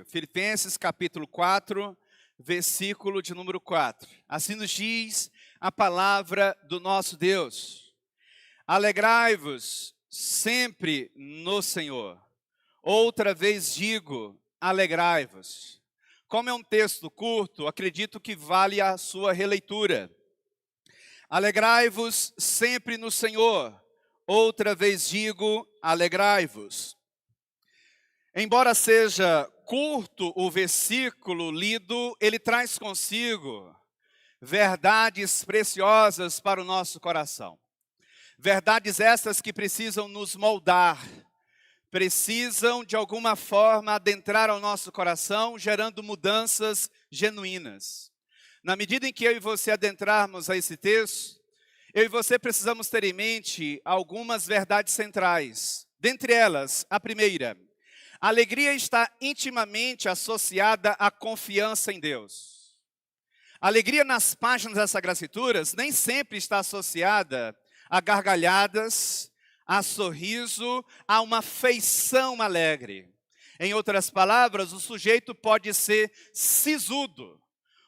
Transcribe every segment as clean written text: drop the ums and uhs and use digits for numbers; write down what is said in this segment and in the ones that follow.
Filipenses capítulo 4, versículo de número 4. Assim nos diz a palavra do nosso Deus. Alegrai-vos sempre no Senhor. Outra vez digo, alegrai-vos. Como é um texto curto, acredito que vale a sua releitura. Alegrai-vos sempre no Senhor. Outra vez digo, alegrai-vos. Embora seja curto o versículo lido, ele traz consigo verdades preciosas para o nosso coração. Verdades essas que precisam nos moldar, precisam de alguma forma adentrar ao nosso coração, gerando mudanças genuínas. Na medida em que eu e você adentrarmos a esse texto, eu e você precisamos ter em mente algumas verdades centrais. Dentre elas, a primeira: a alegria está intimamente associada à confiança em Deus. A alegria nas páginas das Sagradas Escrituras nem sempre está associada a gargalhadas, a sorriso, a uma feição alegre. Em outras palavras, o sujeito pode ser sisudo.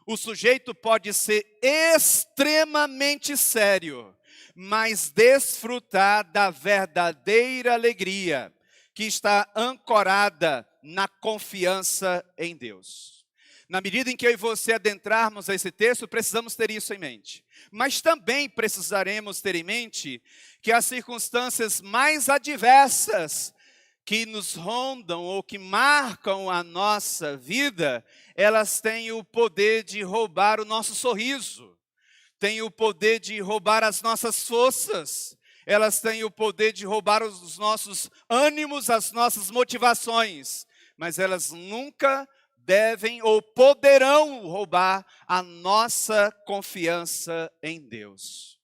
O sujeito pode ser extremamente sério, mas desfrutar da verdadeira alegria que está ancorada na confiança em Deus. Na medida em que eu e você adentrarmos a esse texto, precisamos ter isso em mente. Mas também precisaremos ter em mente que as circunstâncias mais adversas que nos rondam ou que marcam a nossa vida, elas têm o poder de roubar o nosso sorriso, têm o poder de roubar as nossas forças, elas têm o poder de roubar os nossos ânimos, as nossas motivações, mas elas nunca devem ou poderão roubar a nossa confiança em Deus.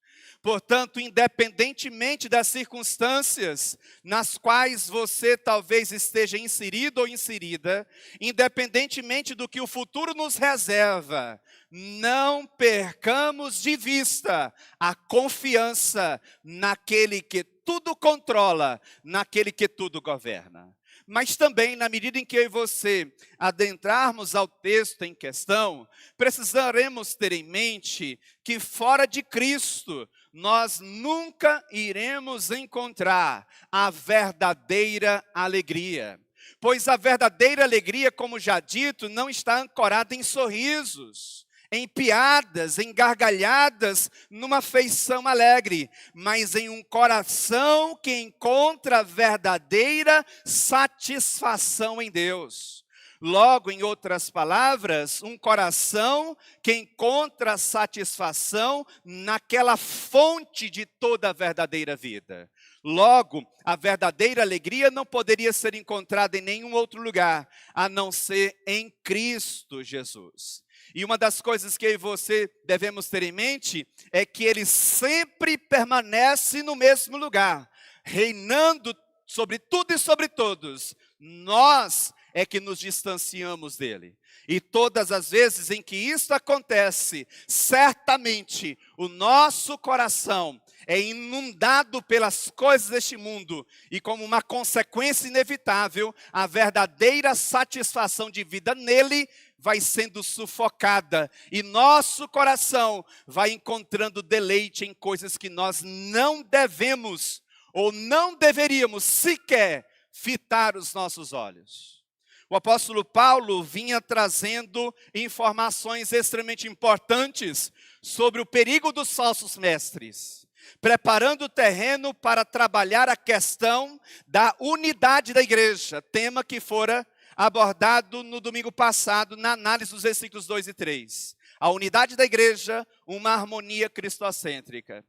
Portanto, independentemente das circunstâncias nas quais você talvez esteja inserido ou inserida, independentemente do que o futuro nos reserva, não percamos de vista a confiança naquele que tudo controla, naquele que tudo governa. Mas também, na medida em que eu e você adentrarmos ao texto em questão, precisaremos ter em mente que fora de Cristo, nós nunca iremos encontrar a verdadeira alegria. Pois a verdadeira alegria, como já dito, não está ancorada em sorrisos, em piadas, em gargalhadas, numa feição alegre, mas em um coração que encontra verdadeira satisfação em Deus. Logo, em outras palavras, um coração que encontra satisfação naquela fonte de toda a verdadeira vida. Logo, a verdadeira alegria não poderia ser encontrada em nenhum outro lugar, a não ser em Cristo Jesus. E uma das coisas que eu e você devemos ter em mente é que Ele sempre permanece no mesmo lugar, reinando sobre tudo e sobre todos. Nós é que nos distanciamos dele. E todas as vezes em que isso acontece, certamente o nosso coração é inundado pelas coisas deste mundo e, como uma consequência inevitável, a verdadeira satisfação de vida nele vai sendo sufocada e nosso coração vai encontrando deleite em coisas que nós não devemos ou não deveríamos sequer fitar os nossos olhos. O apóstolo Paulo vinha trazendo informações extremamente importantes sobre o perigo dos falsos mestres, preparando o terreno para trabalhar a questão da unidade da igreja, tema que fora abordado no domingo passado na análise dos versículos 2 e 3. A unidade da igreja, uma harmonia cristocêntrica.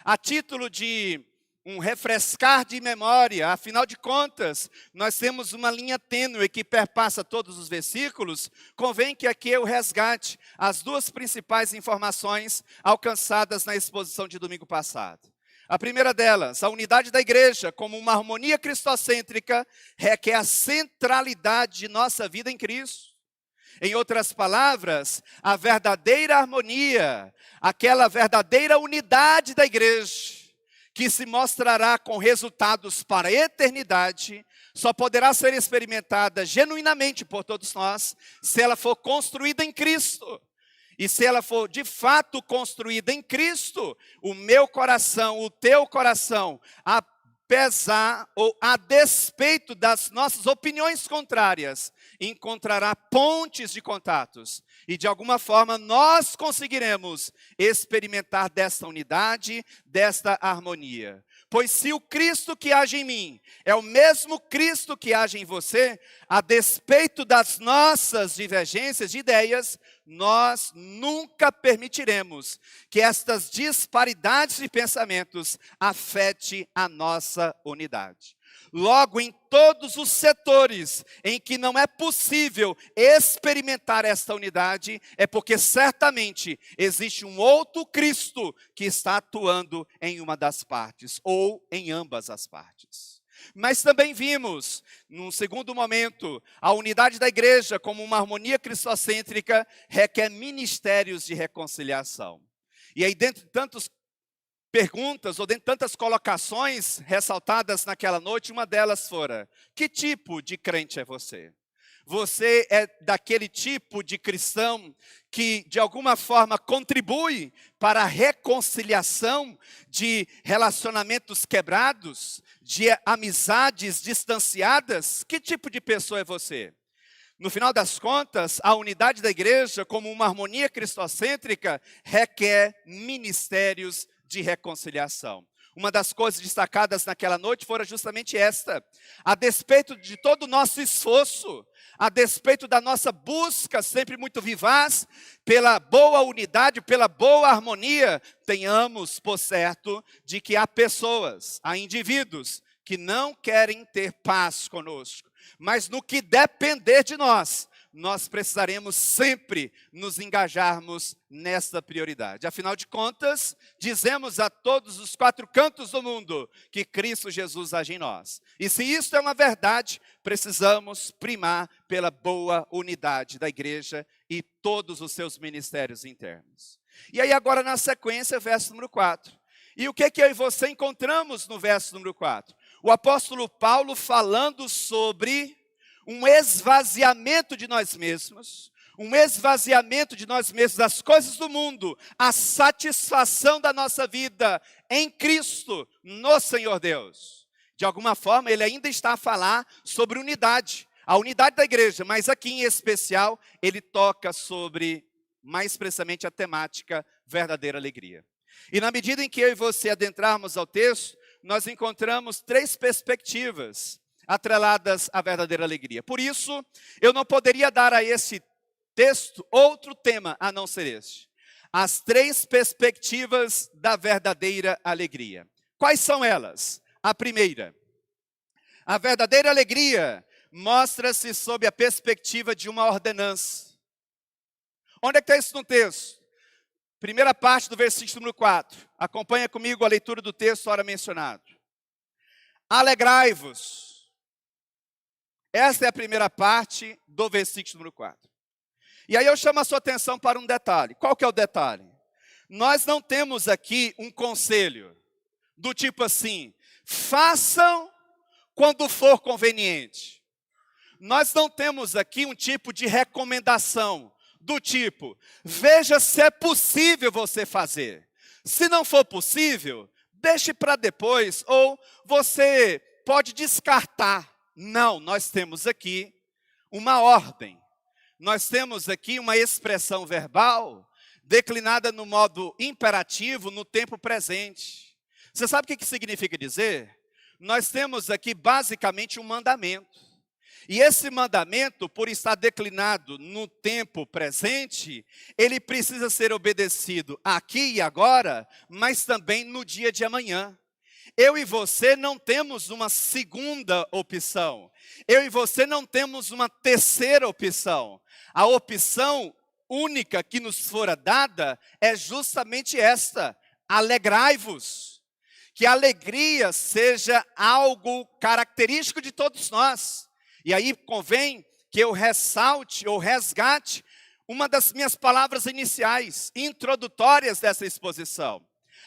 A título de um refrescar de memória, afinal de contas, nós temos uma linha tênue que perpassa todos os versículos, convém que aqui eu resgate as duas principais informações alcançadas na exposição de domingo passado. A primeira delas, a unidade da igreja como uma harmonia cristocêntrica requer a centralidade de nossa vida em Cristo. Em outras palavras, a verdadeira harmonia, aquela verdadeira unidade da igreja, que se mostrará com resultados para a eternidade, só poderá ser experimentada genuinamente por todos nós se ela for construída em Cristo. E se ela for de fato construída em Cristo, o meu coração, o teu coração, apesar ou a despeito das nossas opiniões contrárias, encontrará pontes de contatos. E de alguma forma nós conseguiremos experimentar desta unidade, desta harmonia. Pois se o Cristo que age em mim é o mesmo Cristo que age em você, a despeito das nossas divergências de ideias, nós nunca permitiremos que estas disparidades de pensamentos afetem a nossa unidade. Logo, em todos os setores em que não é possível experimentar esta unidade, é porque certamente existe um outro Cristo que está atuando em uma das partes, ou em ambas as partes. Mas também vimos, num segundo momento, a unidade da igreja como uma harmonia cristocêntrica requer ministérios de reconciliação. E aí, dentre tantos perguntas, ou dentre tantas colocações ressaltadas naquela noite, uma delas fora: que tipo de crente é você? Você é daquele tipo de cristão que, de alguma forma, contribui para a reconciliação de relacionamentos quebrados, de amizades distanciadas? Que tipo de pessoa é você? No final das contas, a unidade da igreja, como uma harmonia cristocêntrica, requer ministérios de reconciliação. Uma das coisas destacadas naquela noite fora justamente esta: a despeito de todo o nosso esforço, a despeito da nossa busca sempre muito vivaz pela boa unidade, pela boa harmonia, tenhamos por certo de que há pessoas, há indivíduos que não querem ter paz conosco, mas no que depender de nós, nós precisaremos sempre nos engajarmos nesta prioridade. Afinal de contas, dizemos a todos os quatro cantos do mundo que Cristo Jesus age em nós. E se isso é uma verdade, precisamos primar pela boa unidade da igreja e todos os seus ministérios internos. E aí agora na sequência, verso número 4. E o que eu e você encontramos no verso número 4? O apóstolo Paulo falando sobre um esvaziamento de nós mesmos, das coisas do mundo, a satisfação da nossa vida em Cristo, no Senhor Deus. De alguma forma, ele ainda está a falar sobre unidade, a unidade da igreja, mas aqui em especial, ele toca sobre, mais precisamente, a temática verdadeira alegria. E na medida em que eu e você adentrarmos ao texto, nós encontramos três perspectivas atreladas à verdadeira alegria. Por isso, eu não poderia dar a esse texto outro tema a não ser este: as três perspectivas da verdadeira alegria. Quais são elas? A primeira: a verdadeira alegria mostra-se sob a perspectiva de uma ordenança. Onde é que está isso no texto? Primeira parte do versículo número 4. Acompanha comigo a leitura do texto ora mencionado. Alegrai-vos. Esta é a primeira parte do versículo número 4. E aí eu chamo a sua atenção para um detalhe. Qual que é o detalhe? Nós não temos aqui um conselho do tipo assim: façam quando for conveniente. Nós não temos aqui um tipo de recomendação do tipo: veja se é possível você fazer. Se não for possível, deixe para depois, ou você pode descartar. Não, nós temos aqui uma ordem. Nós temos aqui uma expressão verbal declinada no modo imperativo no tempo presente. Você sabe o que significa dizer? Nós temos aqui basicamente um mandamento. E esse mandamento, por estar declinado no tempo presente, ele precisa ser obedecido aqui e agora, mas também no dia de amanhã. Eu e você não temos uma segunda opção. Eu e você não temos uma terceira opção. A opção única que nos fora dada é justamente esta: alegrai-vos. Que a alegria seja algo característico de todos nós. E aí convém que eu ressalte ou resgate uma das minhas palavras iniciais, introdutórias dessa exposição.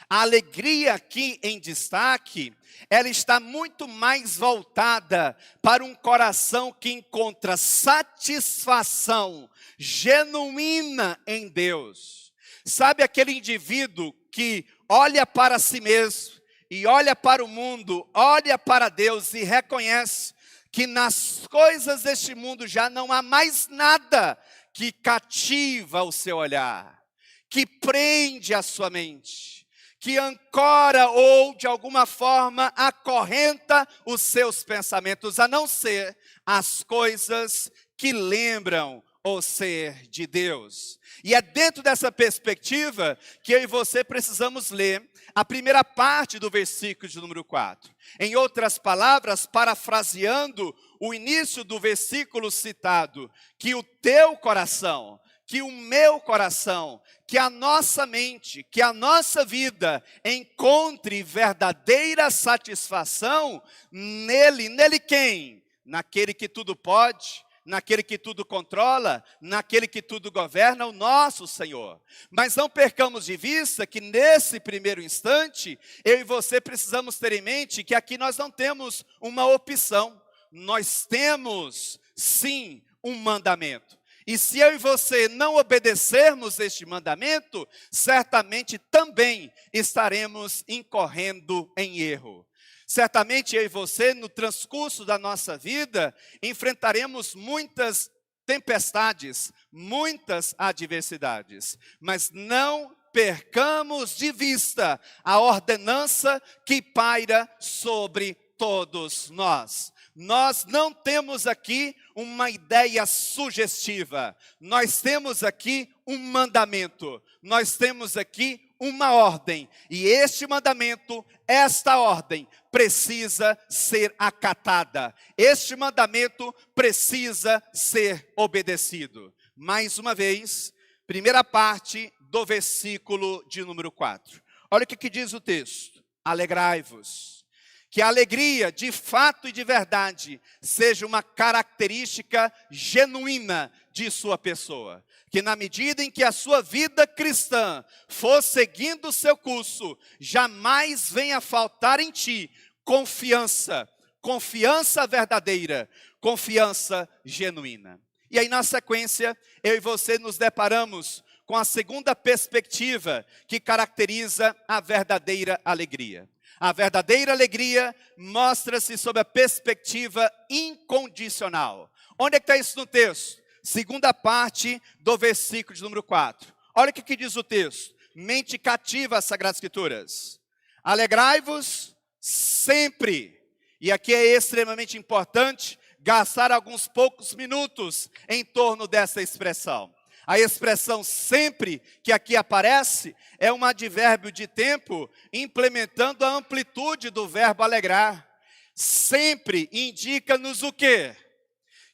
A alegria aqui em destaque, ela está muito mais voltada para um coração que encontra satisfação genuína em Deus. Sabe aquele indivíduo que olha para si mesmo e olha para o mundo, olha para Deus e reconhece que nas coisas deste mundo já não há mais nada que cativa o seu olhar, que prende a sua mente, que ancora ou de alguma forma acorrenta os seus pensamentos, a não ser as coisas que lembram o ser de Deus. E é dentro dessa perspectiva que eu e você precisamos ler a primeira parte do versículo de número 4. Em outras palavras, parafraseando o início do versículo citado, que o teu coração, que o meu coração, que a nossa mente, que a nossa vida encontre verdadeira satisfação nele. Nele quem? Naquele que tudo pode, naquele que tudo controla, naquele que tudo governa, o nosso Senhor. Mas não percamos de vista que nesse primeiro instante, eu e você precisamos ter em mente que aqui nós não temos uma opção. Nós temos, sim, um mandamento. E se eu e você não obedecermos este mandamento, certamente também estaremos incorrendo em erro. Certamente eu e você, no transcurso da nossa vida, enfrentaremos muitas tempestades, muitas adversidades, mas não percamos de vista a ordenança que paira sobre todos nós. Nós não temos aqui uma ideia sugestiva, nós temos aqui um mandamento, nós temos aqui uma ordem, e este mandamento, esta ordem, precisa ser acatada, este mandamento precisa ser obedecido. Mais uma vez, primeira parte do versículo de número 4. Olha o que diz o texto: alegrai-vos. Que a alegria, de fato e de verdade, seja uma característica genuína de sua pessoa. Que na medida em que a sua vida cristã for seguindo o seu curso, jamais venha faltar em ti confiança, confiança verdadeira, confiança genuína. E aí na sequência, eu e você nos deparamos com a segunda perspectiva que caracteriza a verdadeira alegria. A verdadeira alegria mostra-se sob a perspectiva incondicional. Onde é que está isso no texto? Segunda parte do versículo de número 4. Olha o que diz o texto. Mente cativa às Sagradas Escrituras. Alegrai-vos sempre. E aqui é extremamente importante gastar alguns poucos minutos em torno dessa expressão. A expressão sempre que aqui aparece é um advérbio de tempo implementando a amplitude do verbo alegrar. Sempre indica-nos o quê?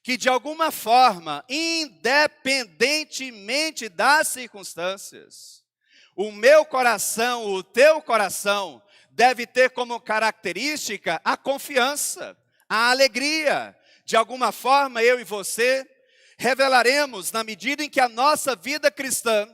Que de alguma forma, independentemente das circunstâncias, o meu coração, o teu coração, deve ter como característica a confiança, a alegria. De alguma forma, eu e você revelaremos, na medida em que a nossa vida cristã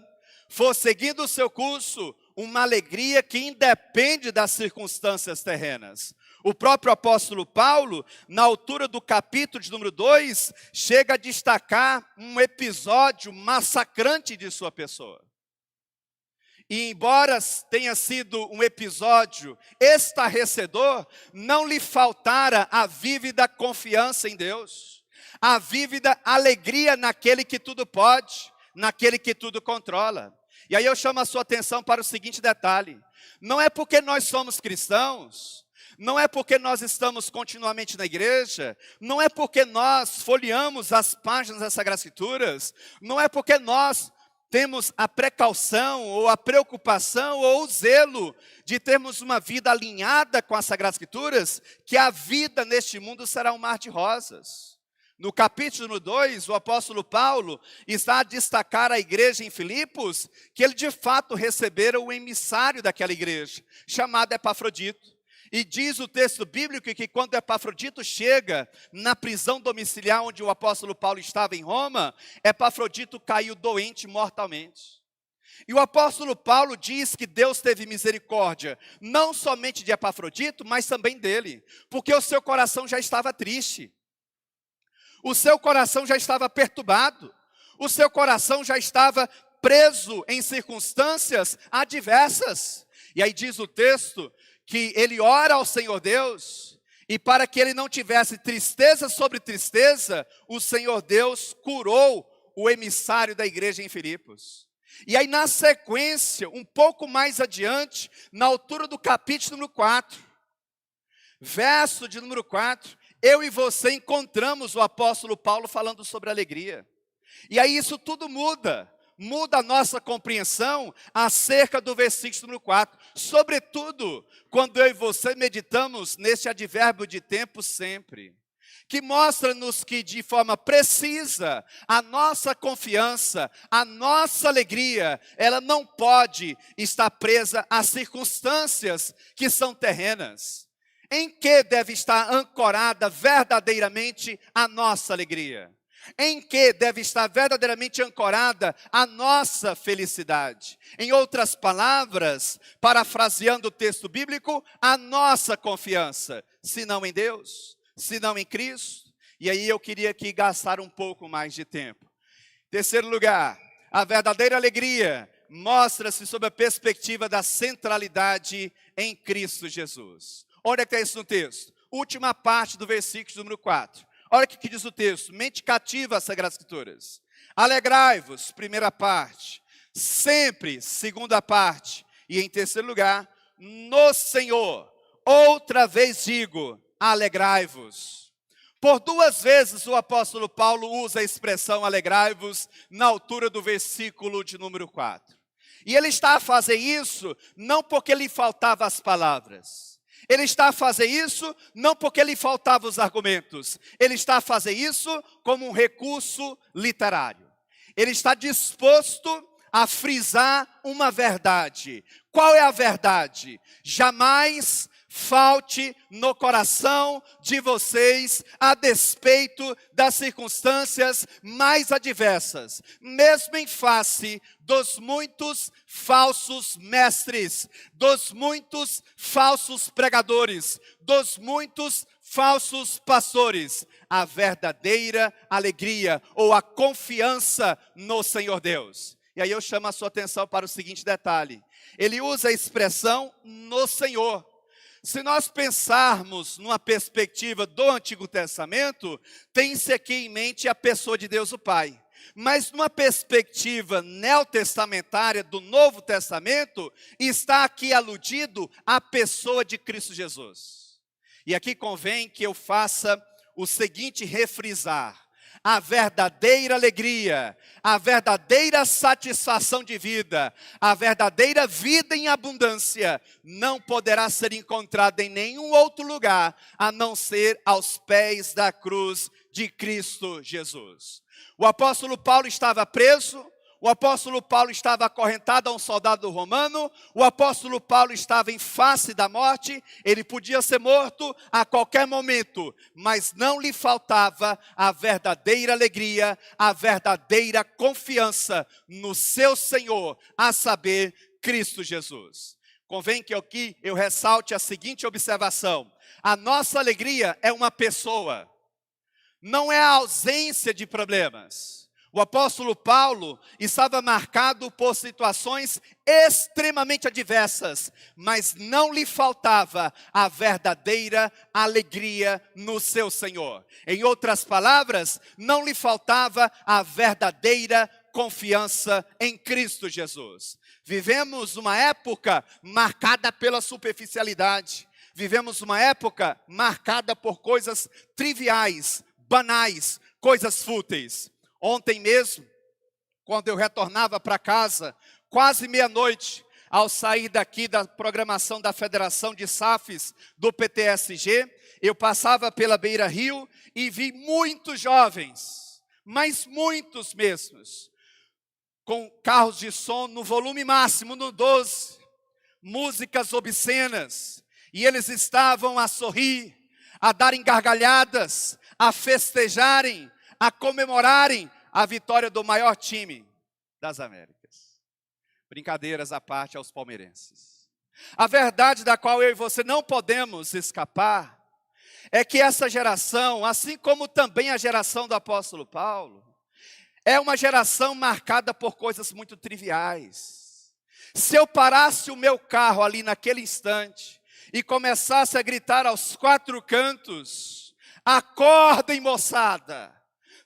for seguindo o seu curso, uma alegria que independe das circunstâncias terrenas. O próprio apóstolo Paulo, na altura do capítulo de número 2, chega a destacar um episódio massacrante de sua pessoa. E embora tenha sido um episódio estarrecedor, não lhe faltara a vívida confiança em Deus. A vívida alegria naquele que tudo pode, naquele que tudo controla. E aí eu chamo a sua atenção para o seguinte detalhe: não é porque nós somos cristãos, não é porque nós estamos continuamente na igreja, não é porque nós folheamos as páginas das Sagradas Escrituras, não é porque nós temos a precaução, ou a preocupação, ou o zelo de termos uma vida alinhada com as Sagradas Escrituras, que a vida neste mundo será um mar de rosas. No capítulo 2, o apóstolo Paulo está a destacar a igreja em Filipos, que ele de fato recebera o emissário daquela igreja, chamado Epafrodito. E diz o texto bíblico que quando Epafrodito chega na prisão domiciliar onde o apóstolo Paulo estava em Roma, Epafrodito caiu doente mortalmente. E o apóstolo Paulo diz que Deus teve misericórdia, não somente de Epafrodito, mas também dele, porque o seu coração já estava triste, o seu coração já estava perturbado, o seu coração já estava preso em circunstâncias adversas. E aí diz o texto que ele ora ao Senhor Deus, e para que ele não tivesse tristeza sobre tristeza, o Senhor Deus curou o emissário da igreja em Filipos. E aí na sequência, um pouco mais adiante, na altura do capítulo número 4, verso de número 4, eu e você encontramos o apóstolo Paulo falando sobre alegria. E aí isso tudo muda a nossa compreensão acerca do versículo número 4. Sobretudo, quando eu e você meditamos nesse advérbio de tempo sempre, que mostra-nos que de forma precisa, a nossa confiança, a nossa alegria, ela não pode estar presa às circunstâncias que são terrenas. Em que deve estar ancorada verdadeiramente a nossa alegria? Em que deve estar verdadeiramente ancorada a nossa felicidade? Em outras palavras, parafraseando o texto bíblico, a nossa confiança, se não em Deus, se não em Cristo. E aí eu queria aqui gastar um pouco mais de tempo. Terceiro lugar, a verdadeira alegria mostra-se sob a perspectiva da centralidade em Cristo Jesus. Onde é que está isso no texto? Última parte do versículo número 4. Olha o que diz o texto: mente cativa as Sagradas Escrituras. Alegrai-vos, primeira parte. Sempre, segunda parte. E em terceiro lugar, no Senhor. Outra vez digo, alegrai-vos. Por duas vezes o apóstolo Paulo usa a expressão alegrai-vos na altura do versículo de número 4. E ele está a fazer isso não porque lhe faltavam as palavras. Ele está a fazer isso não porque lhe faltavam os argumentos. Ele está a fazer isso como um recurso literário. Ele está disposto a frisar uma verdade. Qual é a verdade? Jamais falte no coração de vocês a despeito das circunstâncias mais adversas, mesmo em face dos muitos falsos mestres, dos muitos falsos pregadores, dos muitos falsos pastores, a verdadeira alegria ou a confiança no Senhor Deus. E aí eu chamo a sua atenção para o seguinte detalhe: ele usa a expressão no Senhor. Se nós pensarmos numa perspectiva do Antigo Testamento, tem-se aqui em mente a pessoa de Deus o Pai. Mas numa perspectiva neotestamentária do Novo Testamento, está aqui aludido à pessoa de Cristo Jesus. E aqui convém que eu faça o seguinte refrisar: a verdadeira alegria, a verdadeira satisfação de vida, a verdadeira vida em abundância, não poderá ser encontrada em nenhum outro lugar, a não ser aos pés da cruz de Cristo Jesus. O apóstolo Paulo estava preso, o apóstolo Paulo estava acorrentado a um soldado romano, o apóstolo Paulo estava em face da morte, ele podia ser morto a qualquer momento, mas não lhe faltava a verdadeira alegria, a verdadeira confiança no seu Senhor, a saber, Cristo Jesus. Convém que aqui eu ressalte a seguinte observação: a nossa alegria é uma pessoa, não é a ausência de problemas. O apóstolo Paulo estava marcado por situações extremamente adversas, mas não lhe faltava a verdadeira alegria no seu Senhor. Em outras palavras, não lhe faltava a verdadeira confiança em Cristo Jesus. Vivemos uma época marcada pela superficialidade. Vivemos uma época marcada por coisas triviais, banais, coisas fúteis. Ontem mesmo, quando eu retornava para casa, quase meia-noite, ao sair daqui da programação da Federação de SAFs do PTSG, eu passava pela Beira Rio e vi muitos jovens, mas muitos mesmos, com carros de som no volume máximo, no 12, músicas obscenas, e eles estavam a sorrir, a darem gargalhadas, a festejarem, a comemorarem a vitória do maior time das Américas. Brincadeiras à parte aos palmeirenses. A verdade da qual eu e você não podemos escapar é que essa geração, assim como também a geração do apóstolo Paulo, é uma geração marcada por coisas muito triviais. Se eu parasse o meu carro ali naquele instante e começasse a gritar aos quatro cantos: acordem, moçada!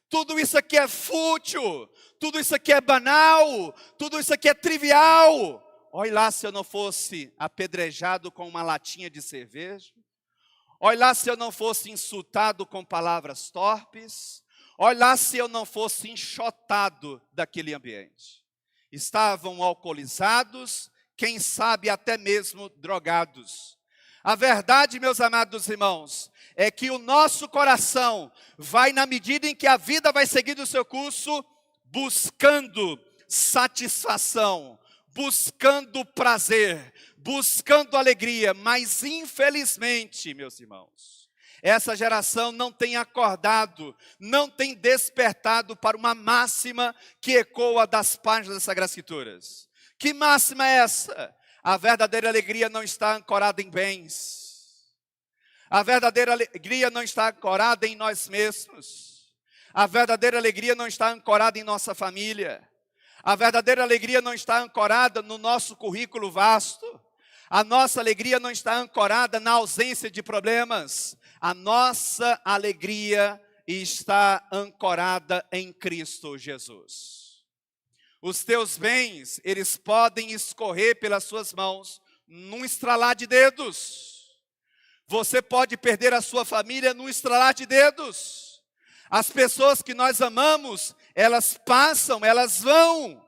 Tudo isso aqui é fútil, tudo isso aqui é banal, tudo isso aqui é trivial. Olha lá se eu não fosse apedrejado com uma latinha de cerveja. Olha lá se eu não fosse insultado com palavras torpes. Olha lá se eu não fosse enxotado daquele ambiente. Estavam alcoolizados, quem sabe até mesmo drogados. A verdade, meus amados irmãos, é que o nosso coração vai, na medida em que a vida vai seguindo o seu curso, buscando satisfação, buscando prazer, buscando alegria. Mas infelizmente, meus irmãos, essa geração não tem acordado, não tem despertado para uma máxima que ecoa das páginas das Sagradas Escrituras. Que máxima é essa? A verdadeira alegria não está ancorada em bens. A verdadeira alegria não está ancorada em nós mesmos. A verdadeira alegria não está ancorada em nossa família. A verdadeira alegria não está ancorada no nosso currículo vasto. A nossa alegria não está ancorada na ausência de problemas. A nossa alegria está ancorada em Cristo Jesus. Os teus bens, eles podem escorrer pelas suas mãos num estralar de dedos. Você pode perder a sua família num estralar de dedos. As pessoas que nós amamos, elas passam, elas vão.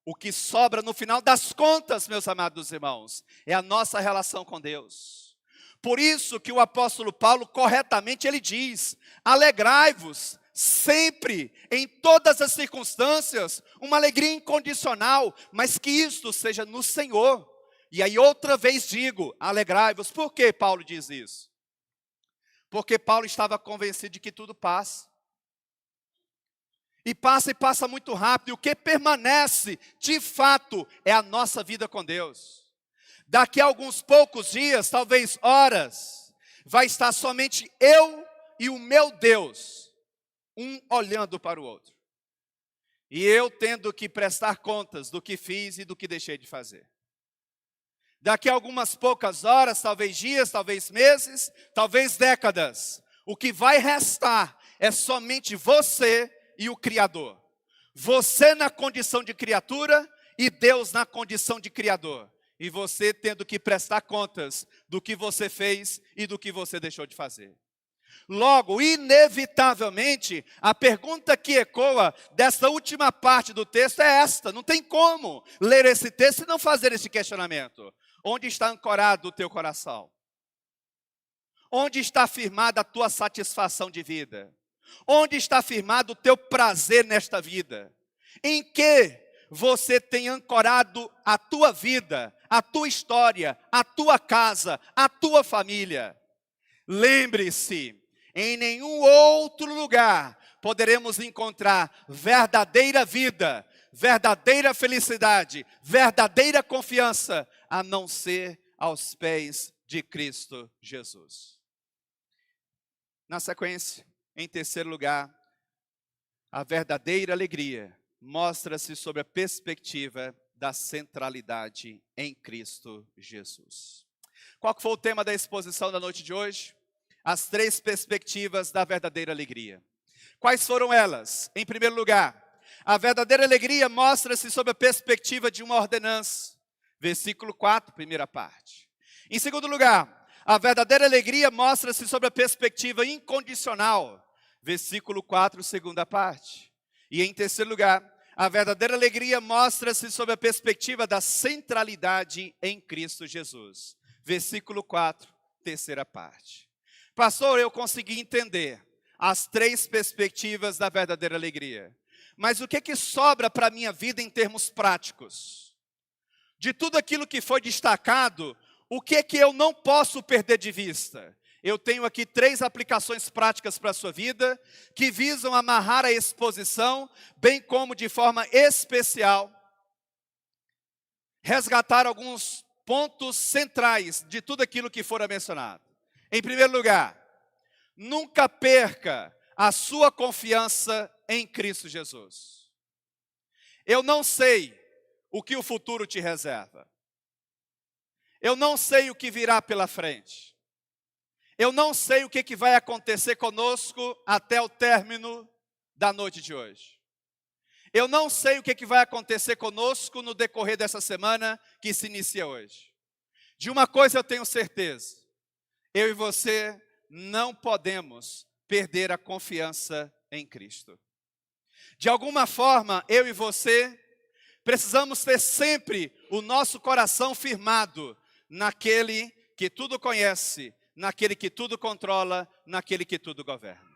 O que sobra no final das contas, meus amados irmãos, é a nossa relação com Deus. Por isso que o apóstolo Paulo, corretamente, ele diz: alegrai-vos sempre, em todas as circunstâncias, uma alegria incondicional, mas que isto seja no Senhor. E aí outra vez digo, alegrai-vos. Por que Paulo diz isso? Porque Paulo estava convencido de que tudo passa. E passa muito rápido. E o que permanece, de fato, é a nossa vida com Deus. Daqui a alguns poucos dias, talvez horas, vai estar somente eu e o meu Deus, um olhando para o outro. E eu tendo que prestar contas do que fiz e do que deixei de fazer. Daqui a algumas poucas horas, talvez dias, talvez meses, talvez décadas, o que vai restar é somente você e o Criador. Você na condição de criatura e Deus na condição de Criador. E você tendo que prestar contas do que você fez e do que você deixou de fazer. Logo, inevitavelmente, a pergunta que ecoa dessa última parte do texto é esta. Não tem como ler esse texto e não fazer esse questionamento. Onde está ancorado o teu coração? Onde está firmada a tua satisfação de vida? Onde está firmado o teu prazer nesta vida? Em que você tem ancorado a tua vida, a tua história, a tua casa, a tua família? Lembre-se, em nenhum outro lugar poderemos encontrar verdadeira vida, verdadeira felicidade, verdadeira confiança, a não ser aos pés de Cristo Jesus. Na sequência, em terceiro lugar, a verdadeira alegria mostra-se sob a perspectiva da centralidade em Cristo Jesus. Qual que foi o tema da exposição da noite de hoje? As três perspectivas da verdadeira alegria. Quais foram elas? Em primeiro lugar, a verdadeira alegria mostra-se sob a perspectiva de uma ordenança. Versículo 4, primeira parte. Em segundo lugar, a verdadeira alegria mostra-se sob a perspectiva incondicional. Versículo 4, segunda parte. E em terceiro lugar, a verdadeira alegria mostra-se sob a perspectiva da centralidade em Cristo Jesus. Versículo 4, terceira parte. Pastor, eu consegui entender as três perspectivas da verdadeira alegria. Mas o que sobra para a minha vida em termos práticos? De tudo aquilo que foi destacado, o que eu não posso perder de vista? Eu tenho aqui três aplicações práticas para a sua vida, que visam amarrar a exposição, bem como de forma especial, resgatar alguns pontos centrais de tudo aquilo que fora mencionado. Em primeiro lugar, nunca perca a sua confiança em Cristo Jesus. Eu não sei o que o futuro te reserva. Eu não sei o que virá pela frente. Eu não sei o que vai acontecer conosco até o término da noite de hoje. Eu não sei o que vai acontecer conosco no decorrer dessa semana que se inicia hoje. De uma coisa eu tenho certeza: eu e você não podemos perder a confiança em Cristo. De alguma forma, eu e você precisamos ter sempre o nosso coração firmado naquele que tudo conhece, naquele que tudo controla, naquele que tudo governa.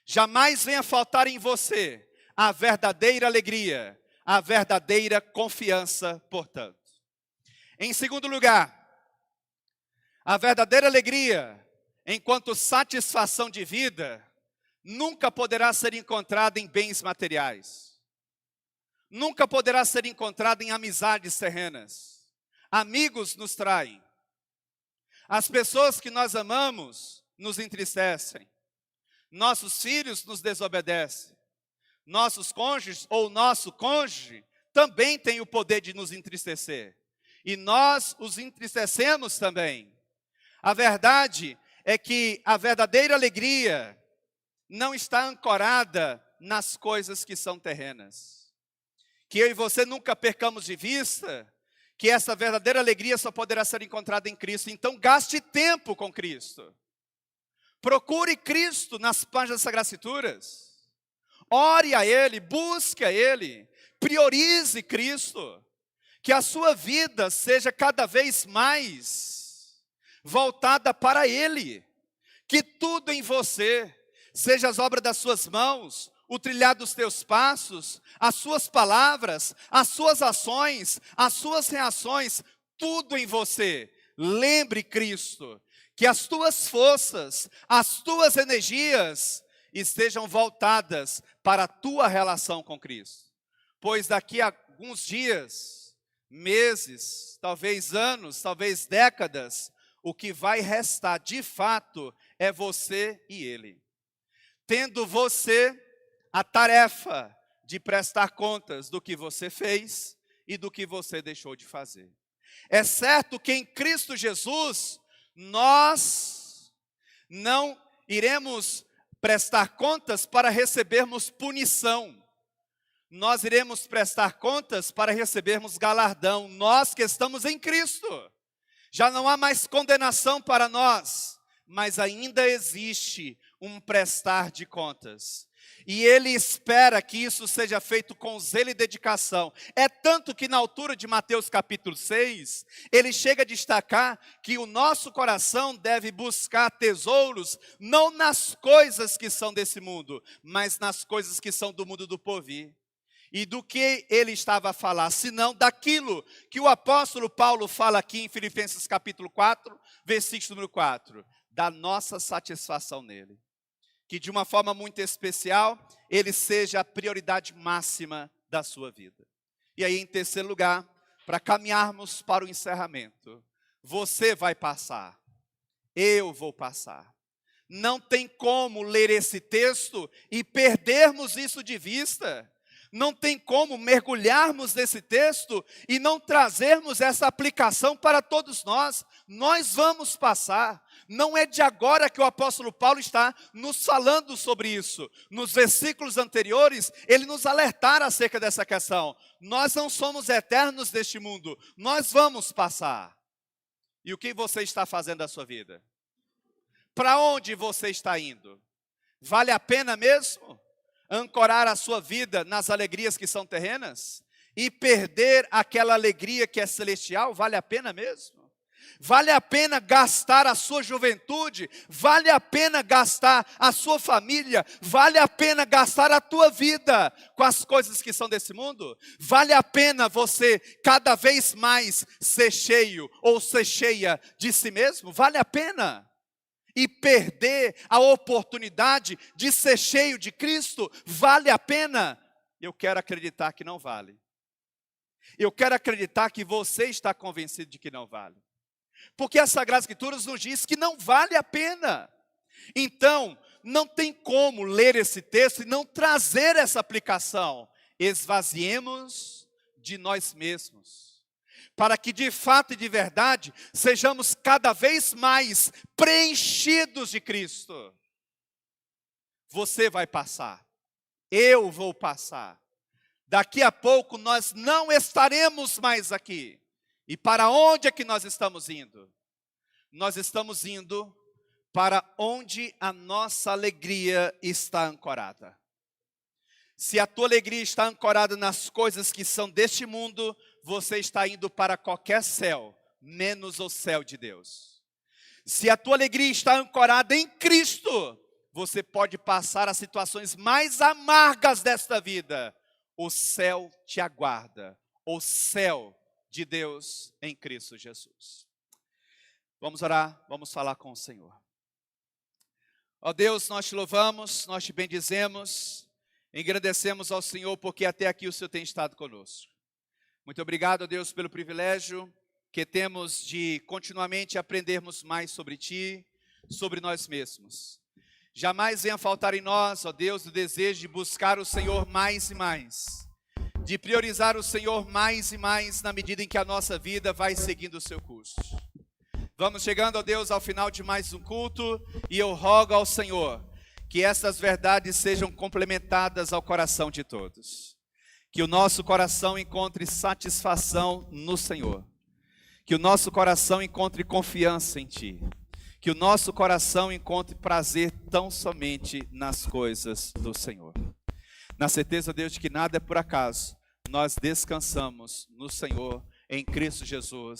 Jamais venha faltar em você a verdadeira alegria, a verdadeira confiança, portanto. Em segundo lugar, a verdadeira alegria, enquanto satisfação de vida, nunca poderá ser encontrada em bens materiais. Nunca poderá ser encontrada em amizades terrenas. Amigos nos traem. As pessoas que nós amamos nos entristecem. Nossos filhos nos desobedecem. Nossos cônjuges ou nosso cônjuge também tem o poder de nos entristecer. E nós os entristecemos também. A verdade é que a verdadeira alegria não está ancorada nas coisas que são terrenas. Que eu e você nunca percamos de vista que essa verdadeira alegria só poderá ser encontrada em Cristo. Então gaste tempo com Cristo. Procure Cristo nas páginas das Sagradas Escrituras. Ore a Ele, busque a Ele, priorize Cristo. Que a sua vida seja cada vez mais voltada para Ele. Que tudo em você, seja as obras das suas mãos, o trilhar dos teus passos, as suas palavras, as suas ações, as suas reações, tudo em você, lembre Cristo. Que as tuas forças, as tuas energias estejam voltadas para a tua relação com Cristo. Pois daqui a alguns dias, meses, talvez anos, talvez décadas, o que vai restar de fato é você e Ele. Tendo você a tarefa de prestar contas do que você fez e do que você deixou de fazer. É certo que em Cristo Jesus, nós não iremos prestar contas para recebermos punição. Nós iremos prestar contas para recebermos galardão. Nós que estamos em Cristo. Já não há mais condenação para nós, mas ainda existe um prestar de contas. E Ele espera que isso seja feito com zelo e dedicação. É tanto que na altura de Mateus capítulo 6, Ele chega a destacar que o nosso coração deve buscar tesouros, não nas coisas que são desse mundo, mas nas coisas que são do mundo do porvir. E do que ele estava a falar, senão daquilo que o apóstolo Paulo fala aqui em Filipenses capítulo 4, versículo número 4, da nossa satisfação nele. Que de uma forma muito especial, ele seja a prioridade máxima da sua vida. E aí, em terceiro lugar, para caminharmos para o encerramento, você vai passar, eu vou passar. Não tem como ler esse texto e perdermos isso de vista. Não tem como mergulharmos nesse texto e não trazermos essa aplicação para todos nós. Nós vamos passar. Não é de agora que o apóstolo Paulo está nos falando sobre isso. Nos versículos anteriores, ele nos alertara acerca dessa questão. Nós não somos eternos deste mundo. Nós vamos passar. E o que você está fazendo da sua vida? Para onde você está indo? Vale a pena mesmo ancorar a sua vida nas alegrias que são terrenas e perder aquela alegria que é celestial? Vale a pena mesmo? Vale a pena gastar a sua juventude? Vale a pena gastar a sua família? Vale a pena gastar a tua vida com as coisas que são desse mundo? Vale a pena você cada vez mais ser cheio ou ser cheia de si mesmo? Vale a pena? E perder a oportunidade de ser cheio de Cristo, vale a pena? Eu quero acreditar que não vale. Eu quero acreditar que você está convencido de que não vale. Porque as Sagradas Escrituras nos diz que não vale a pena. Então, não tem como ler esse texto e não trazer essa aplicação. Esvaziemos de nós mesmos, para que de fato e de verdade sejamos cada vez mais preenchidos de Cristo. Você vai passar, eu vou passar. Daqui a pouco nós não estaremos mais aqui. E para onde é que nós estamos indo? Nós estamos indo para onde a nossa alegria está ancorada. Se a tua alegria está ancorada nas coisas que são deste mundo, você está indo para qualquer céu, menos o céu de Deus. Se a tua alegria está ancorada em Cristo, você pode passar as situações mais amargas desta vida. O céu te aguarda, o céu de Deus em Cristo Jesus. Vamos orar, vamos falar com o Senhor. Ó Deus, nós te louvamos, nós te bendizemos, engrandecemos ao Senhor, porque até aqui o Senhor tem estado conosco. Muito obrigado, ó Deus, pelo privilégio que temos de continuamente aprendermos mais sobre Ti, sobre nós mesmos. Jamais venha faltar em nós, ó Deus, o desejo de buscar o Senhor mais e mais, de priorizar o Senhor mais e mais na medida em que a nossa vida vai seguindo o seu curso. Vamos chegando, ó Deus, ao final de mais um culto, e eu rogo ao Senhor que essas verdades sejam complementadas ao coração de todos. Que o nosso coração encontre satisfação no Senhor. Que o nosso coração encontre confiança em Ti. Que o nosso coração encontre prazer tão somente nas coisas do Senhor. Na certeza, Deus, de que nada é por acaso, nós descansamos no Senhor, em Cristo Jesus.